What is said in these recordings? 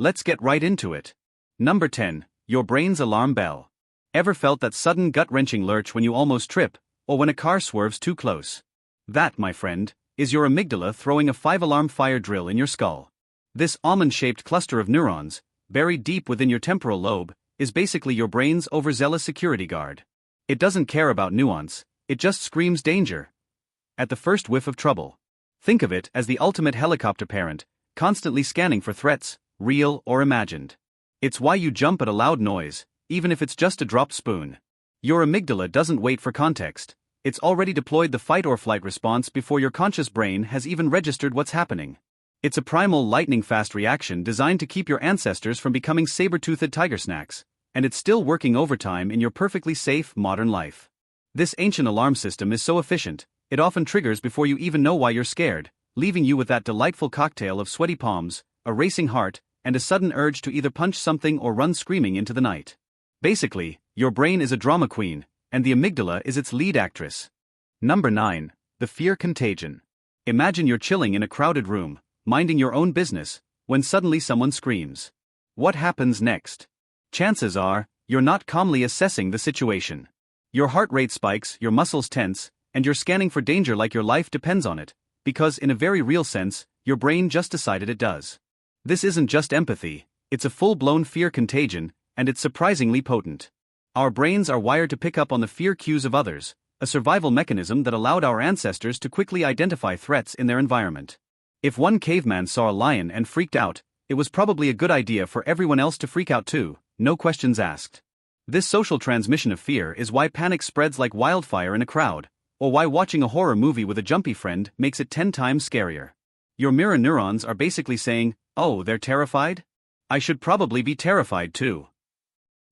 Let's get right into it. Number 10. Your brain's alarm bell. Ever felt that sudden gut-wrenching lurch when you almost trip, or when a car swerves too close? That, my friend, is your amygdala throwing a 5-alarm fire drill in your skull. This almond-shaped cluster of neurons, buried deep within your temporal lobe, is basically your brain's overzealous security guard. It doesn't care about nuance, it just screams danger at the first whiff of trouble. Think of it as the ultimate helicopter parent, constantly scanning for threats, real or imagined. It's why you jump at a loud noise, even if it's just a dropped spoon. Your amygdala doesn't wait for context. It's already deployed the fight or flight response before your conscious brain has even registered what's happening. It's a primal lightning-fast reaction designed to keep your ancestors from becoming saber-toothed tiger snacks, and it's still working overtime in your perfectly safe, modern life. This ancient alarm system is so efficient, it often triggers before you even know why you're scared, leaving you with that delightful cocktail of sweaty palms, a racing heart, and a sudden urge to either punch something or run screaming into the night. Basically, your brain is a drama queen, and the amygdala is its lead actress. Number 9. The fear contagion. Imagine you're chilling in a crowded room, minding your own business, when suddenly someone screams. What happens next? Chances are, you're not calmly assessing the situation. Your heart rate spikes, your muscles tense, and you're scanning for danger like your life depends on it, because in a very real sense, your brain just decided it does. This isn't just empathy, it's a full-blown fear contagion, and it's surprisingly potent. Our brains are wired to pick up on the fear cues of others, a survival mechanism that allowed our ancestors to quickly identify threats in their environment. If one caveman saw a lion and freaked out, it was probably a good idea for everyone else to freak out too, no questions asked. This social transmission of fear is why panic spreads like wildfire in a crowd, or why watching a horror movie with a jumpy friend makes it 10 times scarier. Your mirror neurons are basically saying, "Oh, they're terrified? I should probably be terrified too."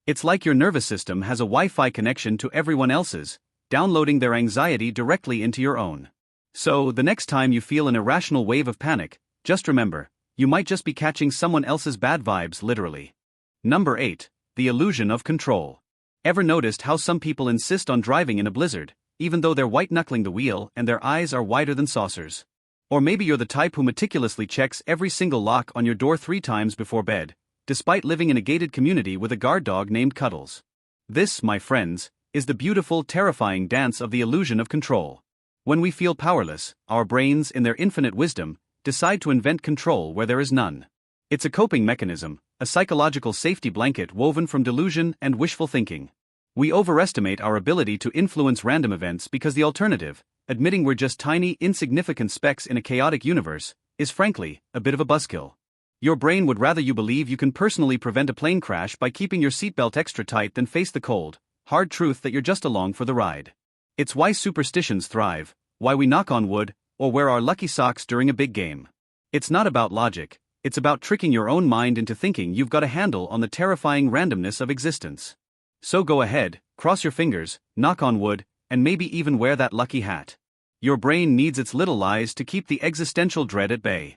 It's like your nervous system has a Wi-Fi connection to everyone else's, downloading their anxiety directly into your own. So, the next time you feel an irrational wave of panic, just remember, you might just be catching someone else's bad vibes literally. Number 8. The illusion of control. Ever noticed how some people insist on driving in a blizzard, even though they're white-knuckling the wheel and their eyes are wider than saucers? Or maybe you're the type who meticulously checks every single lock on your door 3 times before bed, despite living in a gated community with a guard dog named Cuddles. This, my friends, is the beautiful, terrifying dance of the illusion of control. When we feel powerless, our brains, in their infinite wisdom, decide to invent control where there is none. It's a coping mechanism, a psychological safety blanket woven from delusion and wishful thinking. We overestimate our ability to influence random events because the alternative, admitting we're just tiny, insignificant specks in a chaotic universe, is frankly a bit of a buzzkill. Your brain would rather you believe you can personally prevent a plane crash by keeping your seatbelt extra tight than face the cold, hard truth that you're just along for the ride. It's why superstitions thrive, why we knock on wood, or wear our lucky socks during a big game. It's not about logic, it's about tricking your own mind into thinking you've got a handle on the terrifying randomness of existence. So go ahead, cross your fingers, knock on wood, and maybe even wear that lucky hat. Your brain needs its little lies to keep the existential dread at bay.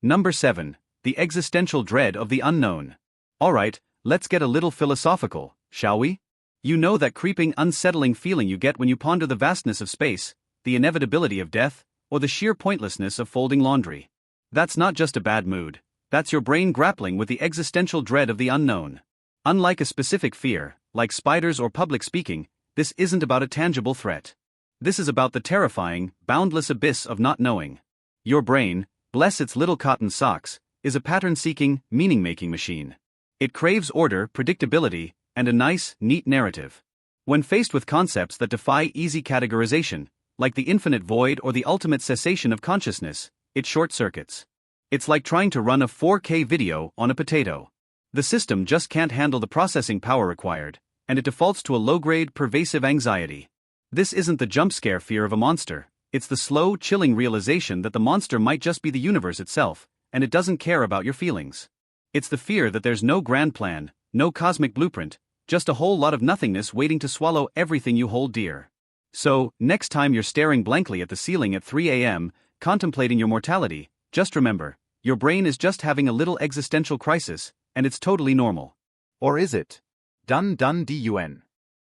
Number 7. The existential dread of the unknown. Alright, let's get a little philosophical, shall we? You know that creeping, unsettling feeling you get when you ponder the vastness of space, the inevitability of death, or the sheer pointlessness of folding laundry. That's not just a bad mood, that's your brain grappling with the existential dread of the unknown. Unlike a specific fear, like spiders or public speaking, this isn't about a tangible threat. This is about the terrifying, boundless abyss of not knowing. Your brain, bless its little cotton socks, is a pattern-seeking, meaning-making machine. It craves order, predictability, and a nice, neat narrative. When faced with concepts that defy easy categorization, like the infinite void or the ultimate cessation of consciousness, it short-circuits. It's like trying to run a 4K video on a potato. The system just can't handle the processing power required, and it defaults to a low-grade, pervasive anxiety. This isn't the jump-scare fear of a monster, it's the slow, chilling realization that the monster might just be the universe itself, and it doesn't care about your feelings. It's the fear that there's no grand plan, no cosmic blueprint, just a whole lot of nothingness waiting to swallow everything you hold dear. So, next time you're staring blankly at the ceiling at 3 a.m., contemplating your mortality, just remember, your brain is just having a little existential crisis, and it's totally normal. Or is it? Dun.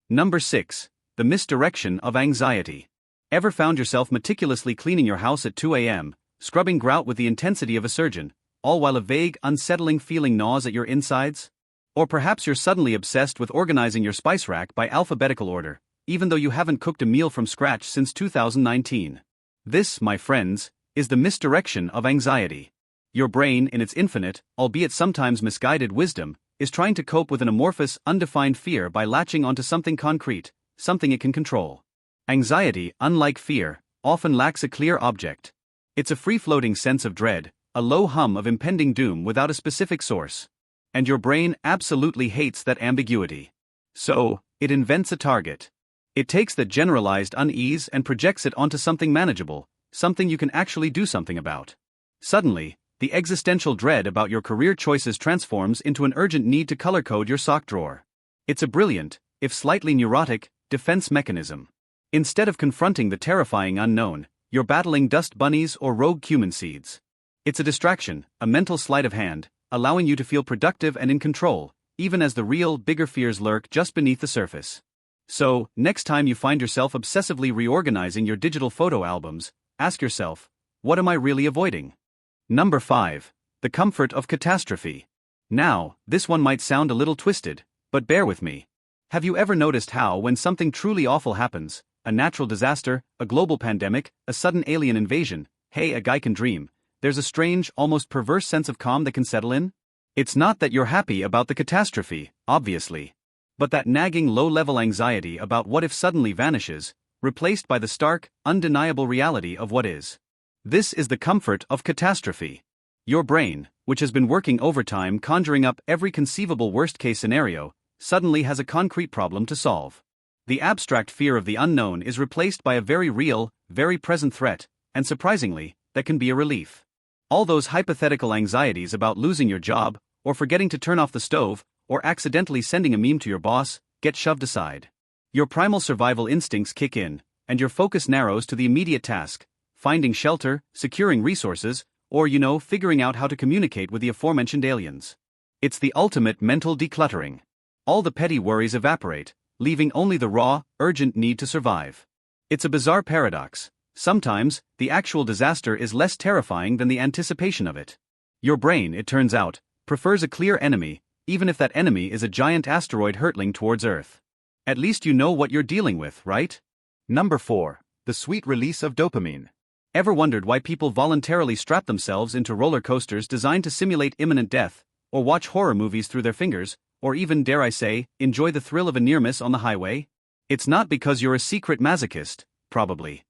Number 6. The misdirection of anxiety. Ever found yourself meticulously cleaning your house at 2 a.m., scrubbing grout with the intensity of a surgeon, all while a vague, unsettling feeling gnaws at your insides? Or perhaps you're suddenly obsessed with organizing your spice rack by alphabetical order, even though you haven't cooked a meal from scratch since 2019. This, my friends, is the misdirection of anxiety. Your brain, in its infinite, albeit sometimes misguided wisdom, is trying to cope with an amorphous, undefined fear by latching onto something concrete, something it can control. Anxiety, unlike fear, often lacks a clear object. It's a free-floating sense of dread, a low hum of impending doom without a specific source. And your brain absolutely hates that ambiguity. So, it invents a target. It takes that generalized unease and projects it onto something manageable, something you can actually do something about. Suddenly, the existential dread about your career choices transforms into an urgent need to color-code your sock drawer. It's a brilliant, if slightly neurotic, defense mechanism. Instead of confronting the terrifying unknown, you're battling dust bunnies or rogue cumin seeds. It's a distraction, a mental sleight of hand, allowing you to feel productive and in control, even as the real, bigger fears lurk just beneath the surface. So, next time you find yourself obsessively reorganizing your digital photo albums, ask yourself, what am I really avoiding? Number 5. The comfort of catastrophe. Now, this one might sound a little twisted, but bear with me. Have you ever noticed how, when something truly awful happens, a natural disaster, a global pandemic, a sudden alien invasion, hey, a guy can dream, there's a strange, almost perverse sense of calm that can settle in? It's not that you're happy about the catastrophe, obviously. But that nagging low-level anxiety about what if suddenly vanishes, replaced by the stark, undeniable reality of what is. This is the comfort of catastrophe. Your brain, which has been working overtime conjuring up every conceivable worst-case scenario, suddenly has a concrete problem to solve. The abstract fear of the unknown is replaced by a very real, very present threat, and surprisingly, that can be a relief. All those hypothetical anxieties about losing your job, or forgetting to turn off the stove, or accidentally sending a meme to your boss, get shoved aside. Your primal survival instincts kick in, and your focus narrows to the immediate task, finding shelter, securing resources, or figuring out how to communicate with the aforementioned aliens. It's the ultimate mental decluttering. All the petty worries evaporate, leaving only the raw, urgent need to survive. It's a bizarre paradox. Sometimes, the actual disaster is less terrifying than the anticipation of it. Your brain, it turns out, prefers a clear enemy, even if that enemy is a giant asteroid hurtling towards Earth. At least you know what you're dealing with, right? Number 4. The sweet release of dopamine. Ever wondered why people voluntarily strap themselves into roller coasters designed to simulate imminent death, or watch horror movies through their fingers, or even, dare I say, enjoy the thrill of a near miss on the highway? It's not because you're a secret masochist, probably.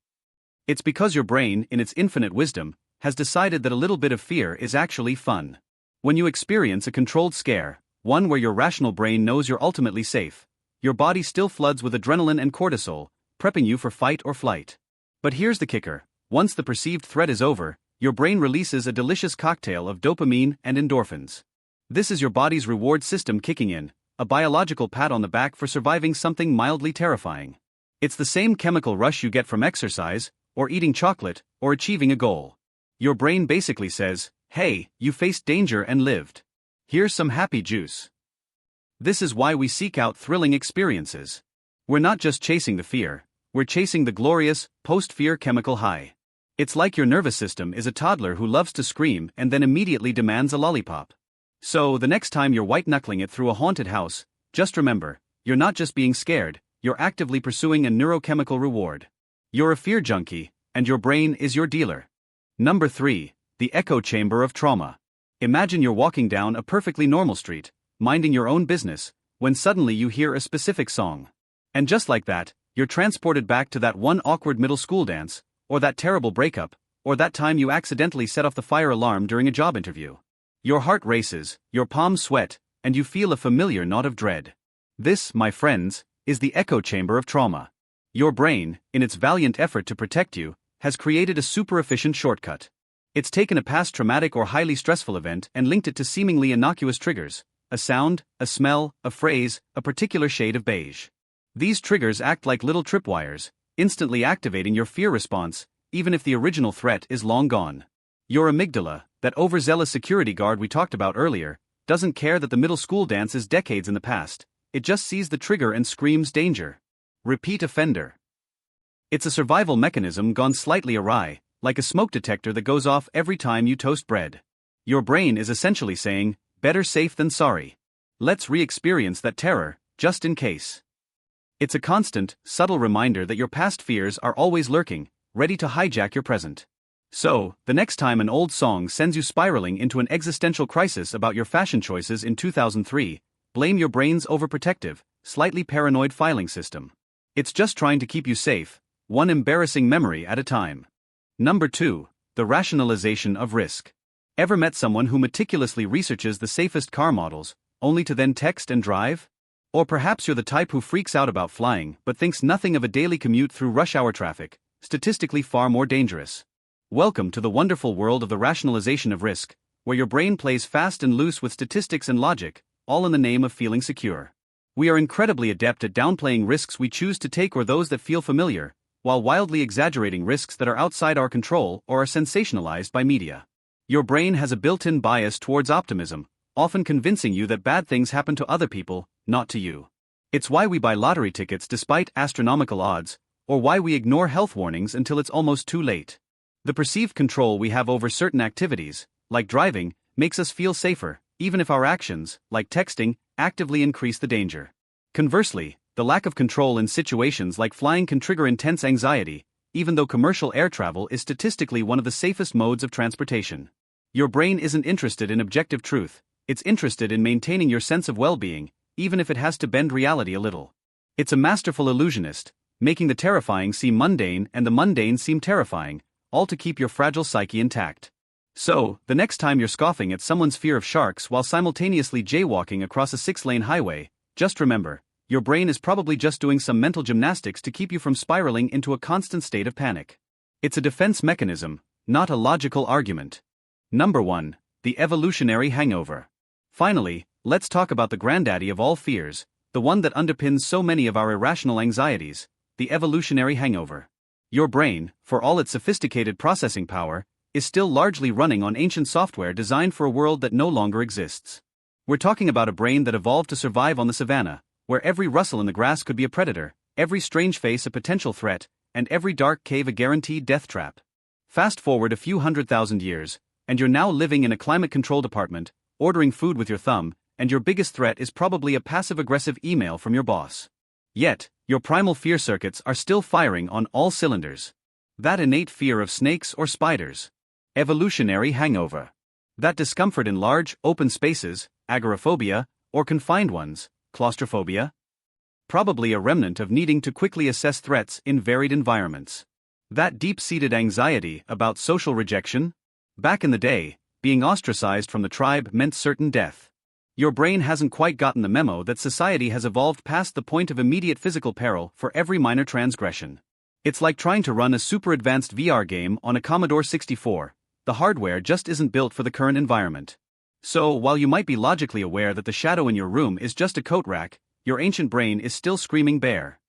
It's because your brain, in its infinite wisdom, has decided that a little bit of fear is actually fun. When you experience a controlled scare, one where your rational brain knows you're ultimately safe, your body still floods with adrenaline and cortisol, prepping you for fight or flight. But here's the kicker. Once the perceived threat is over, your brain releases a delicious cocktail of dopamine and endorphins. This is your body's reward system kicking in, a biological pat on the back for surviving something mildly terrifying. It's the same chemical rush you get from exercise, or eating chocolate, or achieving a goal. Your brain basically says, hey, you faced danger and lived. Here's some happy juice. This is why we seek out thrilling experiences. We're not just chasing the fear, we're chasing the glorious, post-fear chemical high. It's like your nervous system is a toddler who loves to scream and then immediately demands a lollipop. So, the next time you're white-knuckling it through a haunted house, just remember, you're not just being scared, you're actively pursuing a neurochemical reward. You're a fear junkie, and your brain is your dealer. Number 3. The echo chamber of trauma. Imagine you're walking down a perfectly normal street, minding your own business, when suddenly you hear a specific song. And just like that, you're transported back to that one awkward middle school dance, or that terrible breakup, or that time you accidentally set off the fire alarm during a job interview. Your heart races, your palms sweat, and you feel a familiar knot of dread. This, my friends, is the echo chamber of trauma. Your brain, in its valiant effort to protect you, has created a super-efficient shortcut. It's taken a past traumatic or highly stressful event and linked it to seemingly innocuous triggers, a sound, a smell, a phrase, a particular shade of beige. These triggers act like little tripwires, instantly activating your fear response, even if the original threat is long gone. Your amygdala, that overzealous security guard we talked about earlier, doesn't care that the middle school dance is decades in the past, it just sees the trigger and screams danger. Repeat offender. It's a survival mechanism gone slightly awry, like a smoke detector that goes off every time you toast bread. Your brain is essentially saying, better safe than sorry. Let's re-experience that terror, just in case. It's a constant, subtle reminder that your past fears are always lurking, ready to hijack your present. So, the next time an old song sends you spiraling into an existential crisis about your fashion choices in 2003, blame your brain's overprotective, slightly paranoid filing system. It's just trying to keep you safe, one embarrassing memory at a time. Number 2. The rationalization of risk. Ever met someone who meticulously researches the safest car models, only to then text and drive? Or perhaps you're the type who freaks out about flying but thinks nothing of a daily commute through rush hour traffic, statistically far more dangerous. Welcome to the wonderful world of the rationalization of risk, where your brain plays fast and loose with statistics and logic, all in the name of feeling secure. We are incredibly adept at downplaying risks we choose to take or those that feel familiar, while wildly exaggerating risks that are outside our control or are sensationalized by media. Your brain has a built-in bias towards optimism, often convincing you that bad things happen to other people, not to you. It's why we buy lottery tickets despite astronomical odds, or why we ignore health warnings until it's almost too late. The perceived control we have over certain activities, like driving, makes us feel safer, even if our actions, like texting, actively increase the danger. Conversely, the lack of control in situations like flying can trigger intense anxiety, even though commercial air travel is statistically one of the safest modes of transportation. Your brain isn't interested in objective truth, it's interested in maintaining your sense of well-being, even if it has to bend reality a little. It's a masterful illusionist, making the terrifying seem mundane and the mundane seem terrifying, all to keep your fragile psyche intact. So, the next time you're scoffing at someone's fear of sharks while simultaneously jaywalking across a 6-lane highway, just remember, your brain is probably just doing some mental gymnastics to keep you from spiraling into a constant state of panic. It's a defense mechanism, not a logical argument. Number 1. The evolutionary hangover. Finally, let's talk about the granddaddy of all fears, the one that underpins so many of our irrational anxieties, the evolutionary hangover. Your brain, for all its sophisticated processing power, is still largely running on ancient software designed for a world that no longer exists. We're talking about a brain that evolved to survive on the savannah, where every rustle in the grass could be a predator, every strange face a potential threat, and every dark cave a guaranteed death trap. Fast forward a few 100,000 years, and you're now living in a climate control department, ordering food with your thumb, and your biggest threat is probably a passive-aggressive email from your boss. Yet, your primal fear circuits are still firing on all cylinders. That innate fear of snakes or spiders. Evolutionary hangover. That discomfort in large, open spaces, agoraphobia, or confined ones, claustrophobia? Probably a remnant of needing to quickly assess threats in varied environments. That deep-seated anxiety about social rejection? Back in the day, being ostracized from the tribe meant certain death. Your brain hasn't quite gotten the memo that society has evolved past the point of immediate physical peril for every minor transgression. It's like trying to run a super-advanced VR game on a Commodore 64. The hardware just isn't built for the current environment. So, while you might be logically aware that the shadow in your room is just a coat rack, your ancient brain is still screaming bear.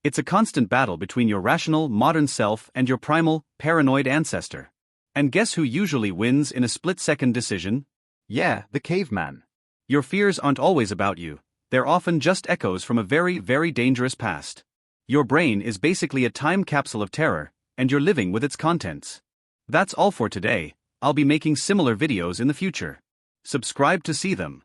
It's a constant battle between your rational, modern self and your primal, paranoid ancestor. And guess who usually wins in a split-second decision? Yeah, the caveman. Your fears aren't always about you, they're often just echoes from a very, very dangerous past. Your brain is basically a time capsule of terror, and you're living with its contents. That's all for today. I'll be making similar videos in the future. Subscribe to see them.